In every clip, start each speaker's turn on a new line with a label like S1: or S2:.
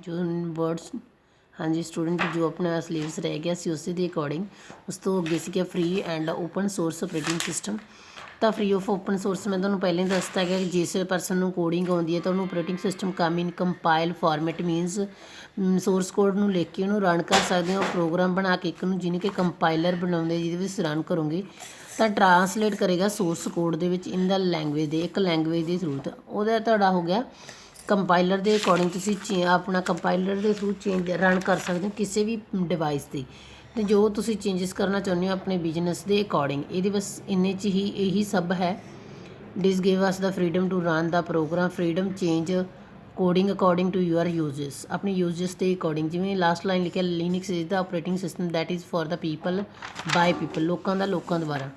S1: ਜੋ ਵਰਡਸ ਹਾਂਜੀ ਸਟੂਡੈਂਟ ਜੋ ਆਪਣਾ ਸਿਲੇਬਸ ਰਹਿ ਗਿਆ ਸੀ ਉਸੇ ਦੇ ਅਕੋਰਡਿੰਗ ਉਸ ਤੋਂ ਅੱਗੇ ਸੀਗਾ free and open source operating system. ਤਾਂ ਫ੍ਰੀ ਆਫ ਓਪਨ ਸੋਰਸ ਮੈਂ ਤੁਹਾਨੂੰ ਪਹਿਲਾਂ ਹੀ ਦੱਸਤਾ ਕਿ ਜਿਸ ਪਰਸਨ ਨੂੰ ਕੋਡਿੰਗ ਆਉਂਦੀ ਹੈ ਤਾਂ ਉਹਨੂੰ operating system come in compile format means source code ਨੂੰ ਲਿਖ ਕੇ ਉਹਨੂੰ ਰਨ ਕਰ ਸਕਦੇ ਹੋ। ਪ੍ਰੋਗਰਾਮ ਬਣਾ ਕੇ ਇੱਕ ਨੂੰ ਜਿਹਨੂੰ ਕਿ ਕੰਪਾਈਲਰ ਬਣਾਉਂਦੇ ਜਿਹਦੇ ਵਿੱਚ ਰਨ ਕਰੋਗੇ ਤਾਂ ਟਰਾਂਸਲੇਟ ਕਰੇਗਾ ਸੋਰਸ ਕੋਡ ਦੇ ਵਿੱਚ ਇਨ ਦਾ ਲੈਂਗੁਏਜ ਦੇ ਇੱਕ ਲੈਂਗੁਏਜ ਦੇ ਥਰੂ। ਤਾਂ ਉਹਦਾ ਤੁਹਾਡਾ ਹੋ ਗਿਆ ਕੰਪਾਈਲਰ ਦੇ ਅਕੋਰਡਿੰਗ ਤੁਸੀਂ ਆਪਣਾ ਕੰਪਾਈਲਰ ਦੇ ਥਰੂ ਚੇਂਜ ਰਨ ਕਰ ਸਕਦੇ ਹੋ ਕਿਸੇ ਵੀ ਡਿਵਾਈਸ 'ਤੇ। ਅਤੇ ਜੋ ਤੁਸੀਂ ਚੇਂਜਿਸ ਕਰਨਾ ਚਾਹੁੰਦੇ ਹੋ ਆਪਣੇ ਬਿਜ਼ਨਸ ਦੇ ਅਕੋਰਡਿੰਗ ਇਹਦੇ ਬਸ ਇੰਨੇ 'ਚ ਹੀ ਇਹੀ ਸਭ ਹੈ। This give us the freedom to run the program freedom change coding according to your uses ਆਪਣੇ ਯੂਜ਼ਸ ਦੇ ਅਕੋਰਡਿੰਗ। ਜਿਵੇਂ ਲਾਸਟ ਲਾਈਨ ਲਿਖਿਆ Linux is the operating system that is for the people by people ਲੋਕਾਂ ਦਾ ਲੋਕਾਂ ਦੁਆਰਾ।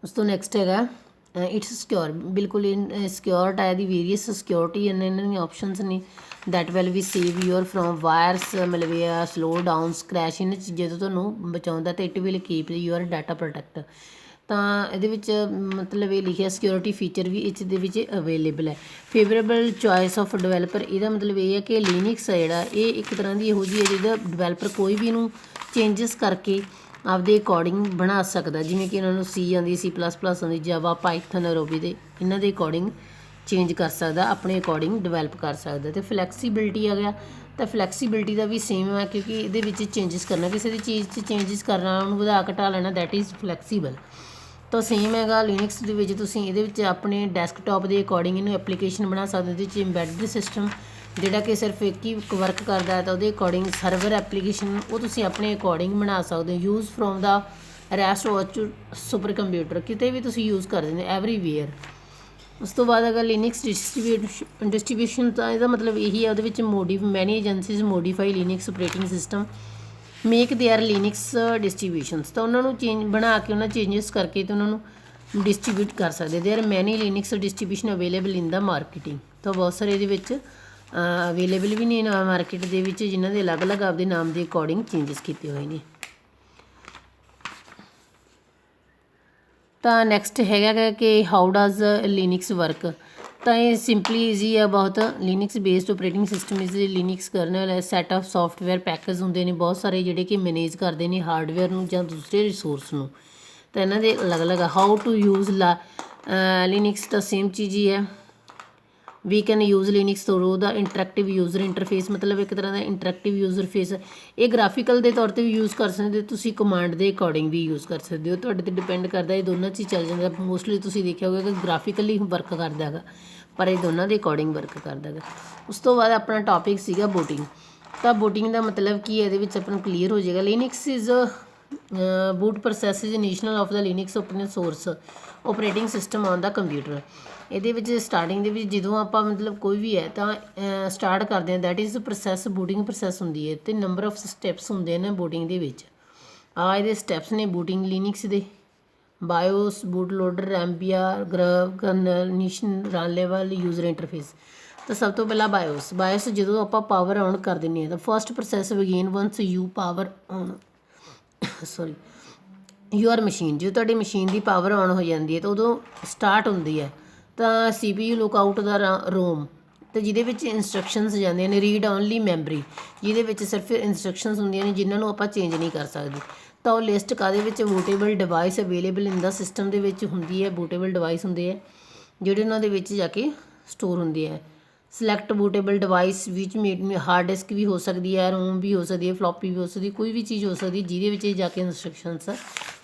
S1: ਉਸ ਤੋਂ ਨੈਕਸਟ ਹੈਗਾ ਇਟਸ ਸਿਕਿਓਰ ਬਿਲਕੁਲ ਸਿਕਿਓਰਡ ਹੈ ਦੀ ਵੇਰੀਅਸ ਸਿਕਿਉਰਿਟੀ ਇਹਨਾਂ ਦੀਆਂ ਆਪਸ਼ਨਸ ਨੇ that will we save your from virus ਮਤਲਬ ਸਲੋ ਡਾਊਨ ਸਕ੍ਰੈਚ ਇਹਨਾਂ ਚੀਜ਼ਾਂ ਤੋਂ ਤੁਹਾਨੂੰ ਬਚਾਉਂਦਾ ਅਤੇ it will keep your data protect. ਤਾਂ ਇਹਦੇ ਵਿੱਚ ਮਤਲਬ ਇਹ ਲਿਖਿਆ ਸਿਕਿਉਰਿਟੀ ਫੀਚਰ ਵੀ ਇਸ ਦੇ ਵਿੱਚ ਅਵੇਲੇਬਲ ਹੈ। ਫੇਵਰੇਬਲ ਚੋਇਸ ਆਫ ਡਿਵੈਲਪਰ ਇਹਦਾ ਮਤਲਬ ਇਹ ਹੈ ਕਿ ਲਿਨਕਸ ਹੈ ਜਿਹੜਾ ਇਹ ਇੱਕ ਤਰ੍ਹਾਂ ਦੀ ਇਹੋ ਜਿਹੀ ਹੈ ਜਿਹਦਾ ਡਿਵੈਲਪਰ ਕੋਈ ਵੀ ਇਹਨੂੰ ਚੇਂਜਸ ਕਰਕੇ ਆਪਦੇ ਅਕੋਰਡਿੰਗ ਬਣਾ ਸਕਦਾ। ਜਿਵੇਂ ਕਿ ਇਹਨਾਂ ਨੂੰ ਸੀ ਆਉਂਦੀ C++ ਆਉਂਦੀ ਜਾਵਾ ਪਾਈਥਨ ਰੂਬੀ ਦੇ ਇਹਨਾਂ ਦੇ ਅਕੋਰਡਿੰਗ ਚੇਂਜ ਕਰ ਸਕਦਾ ਆਪਣੇ ਅਕੋਰਡਿੰਗ ਡਿਵੈਲਪ ਕਰ ਸਕਦਾ। ਅਤੇ ਫਲੈਕਸੀਬਿਲਿਟੀ ਆ ਗਿਆ ਤਾਂ ਫਲੈਕਸੀਬਿਲਿਟੀ ਦਾ ਵੀ ਸੇਮ ਹੈ ਕਿਉਂਕਿ ਇਹਦੇ ਵਿੱਚ ਚੇਂਜਸ ਕਰਨਾ ਕਿਸੇ ਦੀ ਚੀਜ਼ 'ਚ ਚੇਂਜਸ ਕਰਨਾ ਉਹਨੂੰ ਵਧਾ ਘਟਾ ਲੈਣਾ ਦੈਟ ਇਜ਼ ਫਲੈਕਸੀਬਲ। ਤਾਂ ਸੇਮ ਹੈਗਾ ਲਿਨਕਸ ਦੇ ਵਿੱਚ ਤੁਸੀਂ ਇਹਦੇ ਵਿੱਚ ਆਪਣੇ ਡੈਸਕਟਾਪ ਦੇ ਅਕੋਰਡਿੰਗ ਇਹਨੂੰ ਐਪਲੀਕੇਸ਼ਨ ਬਣਾ ਸਕਦੇ। ਇਹਦੇ ਵਿੱਚ ਇੰਬੈਡਡ ਸਿਸਟਮ ਜਿਹੜਾ ਕਿ ਸਿਰਫ ਇੱਕ ਹੀ ਵਰਕ ਕਰਦਾ ਹੈ ਤਾਂ ਉਹਦੇ ਅਕੋਰਡਿੰਗ ਸਰਵਰ ਐਪਲੀਕੇਸ਼ਨ ਉਹ ਤੁਸੀਂ ਆਪਣੇ ਅਕੋਰਡਿੰਗ ਬਣਾ ਸਕਦੇ ਹੋ। Use from the rest super computer ਕਿਤੇ ਵੀ ਤੁਸੀਂ ਯੂਜ਼ ਕਰ ਦਿੰਦੇ ਐਵਰੀਵੇਅਰ। ਉਸ ਤੋਂ ਬਾਅਦ ਅਗਰ ਲਿਨਕਸ ਡਿਸਟਰੀਬਿਊਸ਼ਨ ਤਾਂ ਇਹਦਾ ਮਤਲਬ ਇਹੀ ਹੈ ਉਹਦੇ ਵਿੱਚ many agencies modify Linux operating system make their Linux distributions ਤਾਂ ਉਹਨਾਂ ਨੂੰ ਚੇਂਜ ਬਣਾ ਕੇ ਉਹਨਾਂ ਚੇਂਜਸ ਕਰਕੇ ਅਤੇ ਉਹਨਾਂ ਨੂੰ ਡਿਸਟਰੀਬਿਊਟ ਕਰ ਸਕਦੇ। ਦੇਅਰ ਮੈਨੀ Linux distribution available in the marketing ਤਾਂ ਬਹੁਤ ਸਾਰੇ ਇਹਦੇ ਵਿੱਚ ਅਵੇਲੇਬਲ ਵੀ ਨੇ ਮਾਰਕੀਟ ਦੇ ਵਿੱਚ ਜਿਨ੍ਹਾਂ ਦੇ ਅਲੱਗ-ਅਲੱਗ ਆਪਦੇ ਨਾਮ ਦੇ ਅਕੋਰਡਿੰਗ ਚੇਂਜਸ ਕੀਤੇ ਹੋਏ ਨੇ। ਤਾਂ ਨੈਕਸਟ ਹੈਗਾ ਕਿ ਹਾਊ ਡਜ਼ ਲਿਨਕਸ ਵਰਕ ਤਾਂ ਇਹ ਸਿੰਪਲੀ ਈਜ਼ੀ ਆ ਬਹੁਤ। Linux based operating system is Linux kernel set of software package ਹੁੰਦੇ ਨੇ ਬਹੁਤ ਸਾਰੇ ਜਿਹੜੇ ਕਿ ਮੈਨੇਜ ਕਰਦੇ ਨੇ ਹਾਰਡਵੇਅਰ ਨੂੰ ਜਾਂ ਦੂਸਰੇ ਰਿਸੋਰਸ ਨੂੰ। ਤਾਂ ਇਹਨਾਂ ਦੇ ਅਲੱਗ-ਅਲੱਗ ਹਾਊ ਟੂ ਯੂਜ਼ ਲਿਨਕਸ ਤਾਂ ਸੇਮ ਚੀਜ਼ ਹੀ ਹੈ। We can use Linux through the interactive user interface ਮਤਲਬ ਇੱਕ ਤਰ੍ਹਾਂ ਦਾ ਇੰਟਰੈਕਟਿਵ ਯੂਜ਼ਰ ਫੇਸ ਇਹ ਗ੍ਰਾਫੀਕਲ ਦੇ ਤੌਰ 'ਤੇ ਵੀ ਯੂਜ਼ ਕਰ ਸਕਦੇ ਹੋ ਤੁਸੀਂ ਕਮਾਂਡ ਦੇ ਅਕੋਰਡਿੰਗ ਵੀ ਯੂਜ਼ ਕਰ ਸਕਦੇ ਹੋ ਤੁਹਾਡੇ 'ਤੇ ਡਿਪੈਂਡ ਕਰਦਾ ਇਹ ਦੋਨਾਂ 'ਚ ਹੀ ਚੱਲ ਜਾਂਦਾ। ਮੋਸਟਲੀ ਤੁਸੀਂ ਦੇਖਿਆ ਹੋਵੇਗਾ ਕਿ ਗ੍ਰਾਫੀਕਲੀ ਵਰਕ ਕਰਦਾ ਹੈਗਾ ਪਰ ਇਹ ਦੋਨਾਂ ਦੇ ਅਕੋਰਡਿੰਗ ਵਰਕ ਕਰਦਾ ਹੈਗਾ। ਉਸ ਤੋਂ ਬਾਅਦ ਆਪਣਾ ਟੌਪਿਕ ਸੀਗਾ ਬੂਟਿੰਗ ਤਾਂ ਬੂਟਿੰਗ ਦਾ ਮਤਲਬ ਕੀ ਹੈ ਇਹਦੇ ਵਿੱਚ ਆਪਾਂ ਨੂੰ ਕਲੀਅਰ ਹੋ ਜਾਏਗਾ। Linux is boot process is initial of the Linux open source operating system on the computer. ਇਹਦੇ ਵਿੱਚ ਸਟਾਰਟਿੰਗ ਦੇ ਵਿੱਚ ਜਦੋਂ ਆਪਾਂ ਮਤਲਬ ਕੋਈ ਵੀ ਹੈ ਤਾਂ ਸਟਾਰਟ ਕਰਦੇ ਹਾਂ that is process booting process ਹੁੰਦੀ ਹੈ ਅਤੇ ਨੰਬਰ ਆਫ ਸਟੈਪਸ ਹੁੰਦੇ ਨੇ ਬੂਟਿੰਗ ਦੇ ਵਿੱਚ। ਇਹਦੇ ਸਟੈਪਸ ਨੇ ਬੂਟਿੰਗ ਲਿਨਕਸ ਦੇ ਬਾਇਓਸ ਬੂਟ ਲੋਡਰ ਰੈਂਪੀਆ kernel run level user interface. ਤਾਂ ਸਭ ਤੋਂ ਪਹਿਲਾਂ ਬਾਇਓਸ ਜਦੋਂ ਆਪਾਂ ਪਾਵਰ ਔਨ ਕਰ ਦਿੰਦੇ ਹਾਂ ਤਾਂ first process begin once you power on your machine ਜਦੋਂ ਤੁਹਾਡੀ ਮਸ਼ੀਨ ਦੀ ਪਾਵਰ ਔਨ ਹੋ ਜਾਂਦੀ ਹੈ ਤਾਂ ਉਦੋਂ ਸਟਾਰਟ ਹੁੰਦੀ ਹੈ। ਤਾਂ CPU ਲੁੱਕਆਊਟ ਦਾ ਰੋਮ ਅਤੇ ਜਿਹਦੇ ਵਿੱਚ ਇੰਸਟਰਕਸ਼ਨਸ ਜਾਂਦੀਆਂ ਨੇ ਰੀਡ ਓਨਲੀ ਮੈਮਰੀ ਜਿਹਦੇ ਵਿੱਚ ਸਿਰਫ ਇੰਸਟਰਕਸ਼ਨਸ ਹੁੰਦੀਆਂ ਨੇ ਜਿਨ੍ਹਾਂ ਨੂੰ ਆਪਾਂ ਚੇਂਜ ਨਹੀਂ ਕਰ ਸਕਦੇ। ਤਾਂ ਉਹ ਲਿਸਟ ਕਾਹਦੇ ਵਿੱਚ bootable device available in the system ਦੇ ਵਿੱਚ ਹੁੰਦੀ ਹੈ। ਬੂਟੇਬਲ ਡਿਵਾਈਸ ਹੁੰਦੇ ਹੈ ਜਿਹੜੇ ਉਹਨਾਂ ਦੇ ਵਿੱਚ ਜਾ ਕੇ ਸਟੋਰ ਹੁੰਦੇ ਹੈ। ਸਿਲੈਕਟ ਬੂਟੇਬਲ ਡਿਵਾਈਸ ਵਿੱਚ ਹਾਰਡ ਡਿਸਕ ਵੀ ਹੋ ਸਕਦੀ ਹੈ ਰੋਮ ਵੀ ਹੋ ਸਕਦੀ ਹੈ ਫਲੋਪੀ ਵੀ ਹੋ ਸਕਦੀ ਕੋਈ ਵੀ ਚੀਜ਼ ਹੋ ਸਕਦੀ ਜਿਹਦੇ ਵਿੱਚ ਜਾ ਕੇ ਇੰਸਟਰਕਸ਼ਨਸ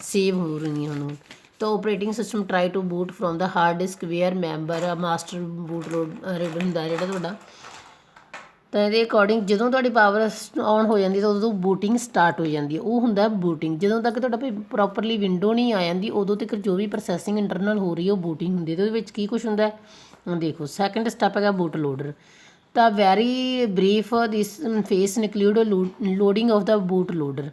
S1: ਸੇਵ ਹੋ ਰਹੀਆਂ ਹੋਣ। ਤਾਂ operating system try to boot from the hard disk where member master boot reader ਹੁੰਦਾ ਜਿਹੜਾ ਤੁਹਾਡਾ। ਤਾਂ ਇਹਦੇ ਅਕੋਰਡਿੰਗ ਜਦੋਂ ਤੁਹਾਡੀ ਪਾਵਰ ਔਨ ਹੋ ਜਾਂਦੀ ਤਾਂ ਉਦੋਂ ਬੂਟਿੰਗ ਸਟਾਰਟ ਹੋ ਜਾਂਦੀ ਹੈ ਉਹ ਹੁੰਦਾ ਬੂਟਿੰਗ। ਜਦੋਂ ਤੱਕ ਤੁਹਾਡਾ ਪ੍ਰੋਪਰਲੀ ਵਿੰਡੋ ਨਹੀਂ ਆ ਜਾਂਦੀ ਉਦੋਂ ਤੱਕ ਜੋ ਵੀ ਪ੍ਰੋਸੈਸਿੰਗ ਇੰਟਰਨਲ ਹੋ ਰਹੀ ਹੈ ਉਹ ਬੂਟਿੰਗ ਹੁੰਦੀ ਹੈ। ਉਹਦੇ ਵਿੱਚ ਕੀ ਕੁਛ ਹੁੰਦਾ ਦੇਖੋ ਸੈਕਿੰਡ ਸਟੈਪ ਹੈਗਾ ਬੂਟ ਲੋਡਰ। ਤਾਂ very brief this face include loading of the boot loader.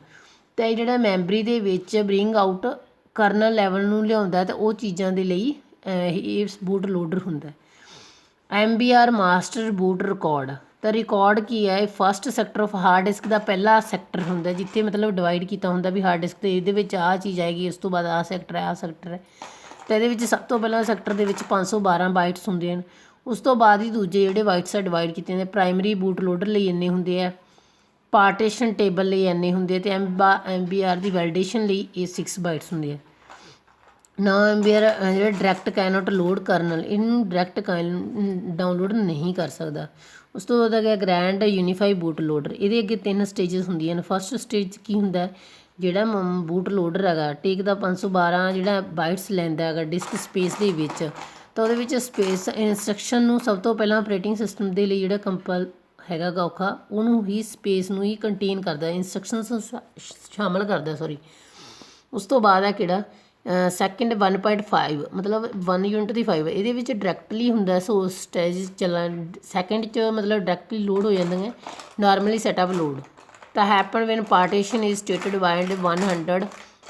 S1: ਤਾਂ ਇਹ ਜਿਹੜਾ ਮੈਮਰੀ ਦੇ ਵਿੱਚ ਬਰਿੰਗ ਆਊਟ ਕਰਨਲ ਲੈਵਲ ਨੂੰ ਲਿਆਉਂਦਾ ਤਾਂ ਉਹ ਚੀਜ਼ਾਂ ਦੇ ਲਈ ਇਹ ਬੂਟ ਲੋਡਰ ਹੁੰਦਾ। MBR ਮਾਸਟਰ ਬੂਟ ਰਿਕਾਰਡ ਤਾਂ ਰਿਕਾਰਡ ਕੀ ਹੈ ਇਹ first sector of hard disk ਦਾ ਪਹਿਲਾ ਸੈਕਟਰ ਹੁੰਦਾ ਜਿੱਥੇ ਮਤਲਬ ਡਿਵਾਈਡ ਕੀਤਾ ਹੁੰਦਾ ਵੀ ਹਾਰਡ ਡਿਸਕ 'ਤੇ ਇਹਦੇ ਵਿੱਚ ਆਹ ਚੀਜ਼ ਆਏਗੀ ਉਸ ਤੋਂ ਬਾਅਦ ਆਹ ਸੈਕਟਰ ਹੈ ਤਾਂ ਇਹਦੇ ਵਿੱਚ ਸਭ ਤੋਂ ਪਹਿਲਾਂ ਸੈਕਟਰ ਦੇ ਵਿੱਚ 512 ਬਾਈਟਸ ਹੁੰਦੇ ਹਨ। ਉਸ ਤੋਂ ਬਾਅਦ ਹੀ ਦੂਜੇ ਜਿਹੜੇ ਬਾਈਟਸ ਆ ਡਿਵਾਈਡ ਕੀਤੇ ਜਾਂਦੇ। ਪ੍ਰਾਇਮਰੀ ਬੂਟ ਲੋਡਰ ਲਈ ਇੰਨੇ ਹੁੰਦੇ ਆ, ਪਾਰਟੀਸ਼ਨ ਟੇਬਲ ਲਈ ਇੰਨੇ ਹੁੰਦੇ, ਅਤੇ MBR ਦੀ ਵੈਲੀਡੇਸ਼ਨ ਲਈ ਇਹ 6 ਬਾਈਟਸ ਹੁੰਦੇ ਆ। ਨਾ MBR ਜਿਹੜਾ ਡਾਇਰੈਕਟ ਕੈਨੋਟ ਲੋਡ ਕਰਨਲ, ਇਹਨੂੰ ਡਾਇਰੈਕਟ ਡਾਊਨਲੋਡ ਨਹੀਂ ਕਰ ਸਕਦਾ। ਉਸ ਤੋਂ ਬਾਅਦ ਆ ਗਿਆ ਗ੍ਰੈਂਡ ਯੂਨੀਫਾਈ ਬੂਟ ਲੋਡਰ। ਇਹਦੇ ਅੱਗੇ 3 ਸਟੇਜਸ ਹੁੰਦੀਆਂ ਨੇ। ਫਸਟ ਸਟੇਜ ਕੀ ਹੁੰਦਾ, ਜਿਹੜਾ ਬੂਟ ਲੋਡਰ ਹੈਗਾ ਟੇਕ ਦਾ 512 ਜਿਹੜਾ ਬਾਈਟਸ ਲੈਂਦਾ ਹੈਗਾ ਡਿਸਕ ਸਪੇਸ ਦੇ ਵਿੱਚ, ਤਾਂ ਉਹਦੇ ਵਿੱਚ ਸਪੇਸ ਇੰਸਟਰਕਸ਼ਨ ਨੂੰ ਸਭ ਤੋਂ ਪਹਿਲਾਂ ਆਪਰੇਟਿੰਗ ਸਿਸਟਮ ਦੇ ਲਈ ਜਿਹੜਾ ਕੰਪਲ ਹੈਗਾ ਗਾ ਔਖਾ, ਉਹਨੂੰ ਹੀ ਸਪੇਸ ਨੂੰ ਹੀ ਕੰਟੇਨ ਕਰਦਾ, ਇੰਸਟਰਕਸ਼ਨਸ ਸ਼ਾਮਲ ਕਰਦਾ ਸੌਰੀ। ਉਸ ਤੋਂ ਬਾਅਦ ਹੈ ਕਿਹੜਾ ਸੈਕਿੰਡ 1.5 ਮਤਲਬ 1 ਯੂਨਿਟ ਦੀ 5, ਇਹਦੇ ਵਿੱਚ ਡਾਇਰੈਕਟਲੀ ਹੁੰਦਾ। ਸੋ ਸਟੇਜ ਚੱਲਣ ਸੈਕਿੰਡ 'ਚ ਮਤਲਬ ਡਾਇਰੈਕਟਲੀ ਲੋਡ ਹੋ ਜਾਂਦੀਆਂ ਨਾਰਮਲੀ ਸੈਟਅਪ ਲੋਡ। ਤਾਂ happen when partition is stated wide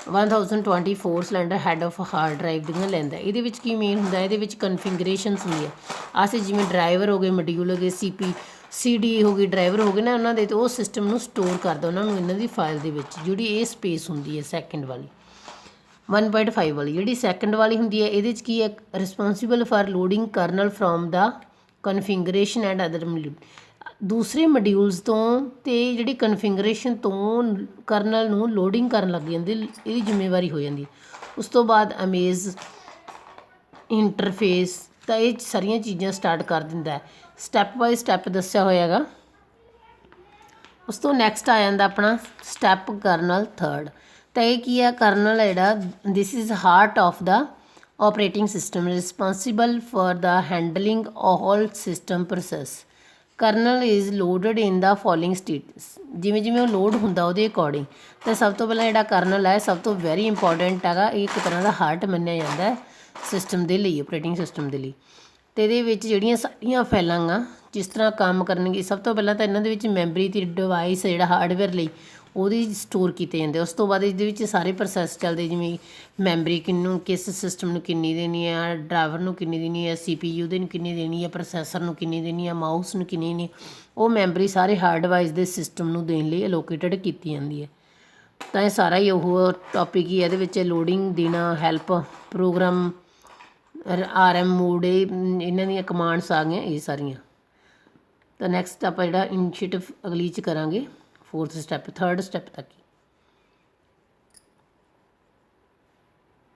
S1: 1024 cylinder head of hard drive ਦੀਆਂ ਲੈਂਦਾ। ਇਹਦੇ ਵਿੱਚ ਕੀ ਮੇਨ ਹੁੰਦਾ, ਇਹਦੇ ਵਿੱਚ ਕਨਫਿਗਰੇਸ਼ਨਸ ਹੁੰਦੀ ਹੈ। ਅਸੀਂ ਜਿਵੇਂ ਡਰਾਈਵਰ ਹੋ ਗਏ, ਮੋਡਿਊਲ ਹੋ ਗਏ, CD ਹੋ ਗਈ, ਡਰਾਈਵਰ ਹੋ ਗਏ ਨਾ, ਉਹਨਾਂ ਦੇ, ਤੇ ਉਹ ਸਿਸਟਮ ਨੂੰ ਸਟੋਰ ਕਰਦਾ ਉਹਨਾਂ ਨੂੰ ਇਹਨਾਂ ਦੀ ਫਾਈਲ ਦੇ ਵਿੱਚ, ਜਿਹੜੀ ਇਹ ਸਪੇਸ ਹੁੰਦੀ ਹੈ ਸੈਕਿੰਡ ਵਾਲੀ। 1.5 ਵਾਲੀ ਜਿਹੜੀ ਸੈਕਿੰਡ ਵਾਲੀ ਹੁੰਦੀ ਹੈ, ਇਹਦੇ 'ਚ ਕੀ ਹੈ, responsible for loading kernel from the configuration and other ਦੂਸਰੇ ਮੋਡਿਊਲਸ ਤੋਂ, ਅਤੇ ਜਿਹੜੀ ਕਨਫਿਗਰੇਸ਼ਨ ਤੋਂ ਕਰਨਲ ਨੂੰ ਲੋਡਿੰਗ ਕਰਨ ਲੱਗ ਜਾਂਦੀ, ਇਹਦੀ ਜ਼ਿੰਮੇਵਾਰੀ ਹੋ ਜਾਂਦੀ। ਉਸ ਤੋਂ ਬਾਅਦ ਅਮੇਜ਼ ਇੰਟਰਫੇਸ, ਤਾਂ ਇਹ ਸਾਰੀਆਂ ਚੀਜ਼ਾਂ ਸਟਾਰਟ ਕਰ ਦਿੰਦਾ, ਸਟੈਪ ਬਾਈ ਸਟੈਪ ਦੱਸਿਆ ਹੋਇਆ ਹੈਗਾ। ਉਸ ਤੋਂ ਨੈਕਸਟ ਆ ਜਾਂਦਾ ਆਪਣਾ ਸਟੈਪ ਕਰਨਲ ਥਰਡ। ਤਾਂ ਇਹ ਕੀ ਆ, ਕਰਨਲ ਹੈ ਜਿਹੜਾ this is heart of the operating system responsible for the handling all system process. Kernel is loaded in the following states, ਜਿਵੇਂ ਜਿਵੇਂ ਉਹ ਲੋਡ ਹੁੰਦਾ ਉਹਦੇ ਅਕੋਰਡਿੰਗ। ਤਾਂ ਸਭ ਤੋਂ ਪਹਿਲਾਂ ਜਿਹੜਾ ਕਰਨਲ ਹੈ ਸਭ ਤੋਂ ਵੈਰੀ ਇੰਪੋਰਟੈਂਟ ਹੈਗਾ, ਇਹ ਇੱਕ ਤਰ੍ਹਾਂ ਦਾ ਹਾਰਟ ਮੰਨਿਆ ਜਾਂਦਾ ਸਿਸਟਮ ਦੇ ਲਈ, ਆਪਰੇਟਿੰਗ ਸਿਸਟਮ ਦੇ ਲਈ। ਅਤੇ ਇਹਦੇ ਵਿੱਚ ਜਿਹੜੀਆਂ ਸਾਰੀਆਂ ਫਾਈਲਾਂ ਗਾ ਜਿਸ ਤਰ੍ਹਾਂ ਕੰਮ ਕਰਨਗੇ, ਸਭ ਤੋਂ ਪਹਿਲਾਂ ਤਾਂ ਇਹਨਾਂ ਦੇ ਵਿੱਚ ਮੈਮਰੀ ਅਤੇ ਡਿਵਾਈਸ ਜਿਹੜਾ ਹਾਰਡਵੇਅਰ ਲਈ ਉਹਦੀ ਸਟੋਰ ਕੀਤੇ ਜਾਂਦੇ। ਉਸ ਤੋਂ ਬਾਅਦ ਇਹਦੇ ਵਿੱਚ ਸਾਰੇ ਪ੍ਰੋਸੈਸ ਚੱਲਦੇ, ਜਿਵੇਂ ਮੈਮਰੀ ਕਿਸ ਸਿਸਟਮ ਨੂੰ ਕਿੰਨੀ ਦੇਣੀ ਆ, ਡਰਾਈਵਰ ਨੂੰ ਕਿੰਨੀ ਦੇਣੀ ਆ, CPU ਦੇ ਨੂੰ ਕਿੰਨੀ ਦੇਣੀ ਆ, ਪ੍ਰੋਸੈਸਰ ਨੂੰ ਕਿੰਨੀ ਦੇਣੀ ਆ, ਮਾਊਸ ਨੂੰ ਕਿੰਨੀ ਦੇਣੀ, ਉਹ ਮੈਮਰੀ ਸਾਰੇ ਹਾਰਡ ਡਿਵਾਈਸ ਦੇ ਸਿਸਟਮ ਨੂੰ ਦੇਣ ਲਈ ਐਲੋਕੇਟਡ ਕੀਤੀ ਜਾਂਦੀ ਹੈ। ਤਾਂ ਇਹ ਸਾਰਾ ਹੀ ਉਹ ਟੋਪਿਕ ਹੀ ਇਹਦੇ ਵਿੱਚ ਲੋਡਿੰਗ ਦੇਣਾ, ਹੈਲਪ ਪ੍ਰੋਗਰਾਮ, RM ਮੋਡ, ਇਹਨਾਂ ਦੀਆਂ ਕਮਾਂਡਸ ਆ ਗਈਆਂ ਇਹ ਸਾਰੀਆਂ। ਤਾਂ ਨੈਕਸਟ ਆਪਾਂ ਜਿਹੜਾ ਇਨੀਸ਼ੀਏਟਿਵ ਅਗਲੀ 'ਚ ਕਰਾਂਗੇ, 4th ਸਟੈਪ 3rd ਸਟੈਪ ਤੱਕ।